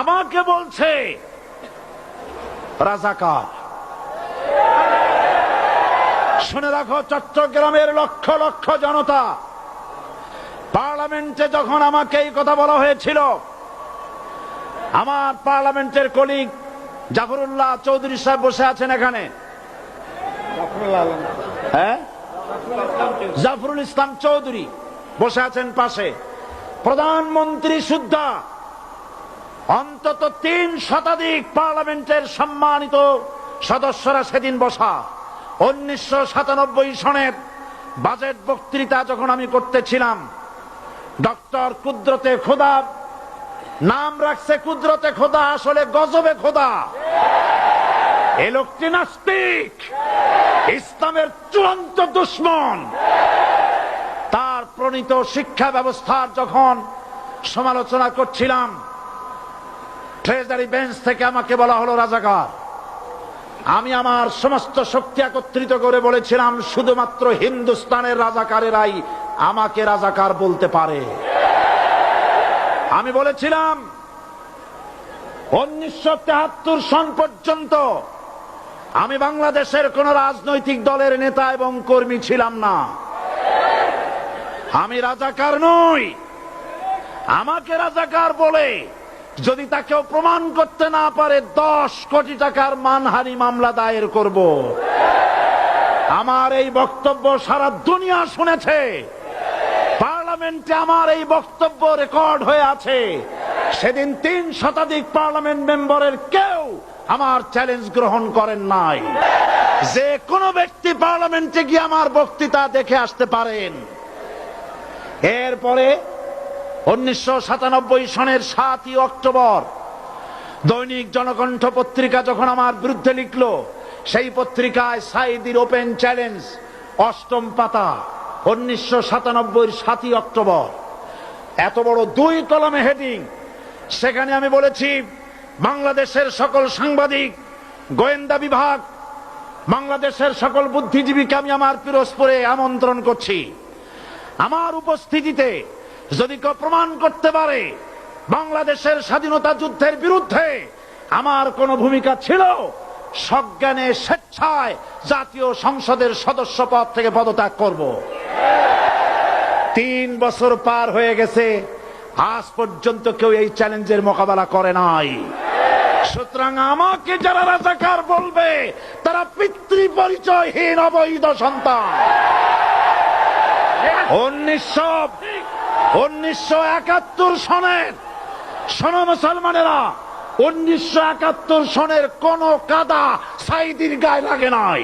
আমাকে বলছে রাজাকার। শুনে রাখো চট্টগ্রামের লক্ষ লক্ষ জনতা, পার্লামেন্টে যখন আমাকে এই কথা বলা হয়েছিল, আমার পার্লামেন্টের কলিগ জাফরুল্লাহ চৌধুরী সাহেব বসে আছেন এখানে, হ্যাঁ, জাফরুল ইসলাম চৌধুরী বসে আছেন পাশে, প্রধানমন্ত্রী সুদ্ধা, অন্তত 3 শতাধিক পার্লামেন্টের সম্মানিত সদস্যরা সেদিন বসা। 1997 সনের বাজেট বক্তৃতা যখন আমি করতেছিলাম, ডক্টর কুদরতে খোদা, নাম রাখছে কুদরতে খোদা, আসলে গজবে খোদা। এ লোকটি নাস্তিক, ইসলামের চূড়ান্ত দুশমন। তার প্রণীত শিক্ষা ব্যবস্থার যখন সমালোচনা করছিলাম, ট্রেজারি বেঞ্চ থেকে আমাকে বলা হলো রাজাকার। আমি আমার সমস্ত শক্তি একত্রিত করে বলেছিলাম, শুধুমাত্র হিন্দুস্তানের রাজাকারেরাই আমাকে রাজাকার বলতে পারে। আমি বলেছিলাম 1973 সন পর্যন্ত আমি বাংলাদেশের কোন রাজনৈতিক দলের নেতা এবং কর্মী ছিলাম না। আমি রাজাকার নই। আমাকে রাজাকার বলে যদি তাকেও প্রমাণ করতে না পারে, 10 কোটি টাকার মানহানি মামলা দায়ের করব। আমার এই বক্তব্য সারা দুনিয়া শুনেছে। পার্লামেন্টে আমার এই বক্তব্য রেকর্ড হয়ে আছে। সেদিন 3 শতাধিক পার্লামেন্ট মেম্বারের কেউ আমার চ্যালেঞ্জ গ্রহণ করেন নাই। যে কোনো ব্যক্তি পার্লামেন্টে গিয়ে আমার বক্তৃতা দেখে আসতে পারেন। এরপরে 1997 সনের 7 অক্টোবর দৈনিক জনকণ্ঠ পত্রিকা যখন আমার বিরুদ্ধে লিখলো, সেই পত্রিকায় সাইদির ওপেন চ্যালেঞ্জ 8ম পাতা, 1997 7 অক্টোবর, এত বড় 2 কলমে হেডিং। সেখানে আমি বলেছি, বাংলাদেশের সকল সাংবাদিক, গোয়েন্দা বিভাগ, বাংলাদেশের সকল বুদ্ধিজীবীকে আমি আমার পিরোজপুরে আমন্ত্রণ করছি। আমার উপস্থিতিতে যদি কেউ প্রমাণ করতে পারে বাংলাদেশের স্বাধীনতা যুদ্ধের বিরুদ্ধে আমার কোন ভূমিকা ছিল, সজ্ঞানে স্বেচ্ছায় জাতীয় সংসদের সদস্য পদ থেকে পদত্যাগ করব। 3 বছর পার হয়ে গেছে, আজ পর্যন্ত কেউ এই চ্যালেঞ্জের মোকাবেলা করে নাই। সুতরাং আমাকে যারা রাজাকার বলবে, তারা পিতৃ পরিচয়হীন অবৈধ সন্তান। 1971 সনের, শোনো মুসলমানেরা, 1971 সনের কোন কাদা সাইদির গায়ে লাগে নাই।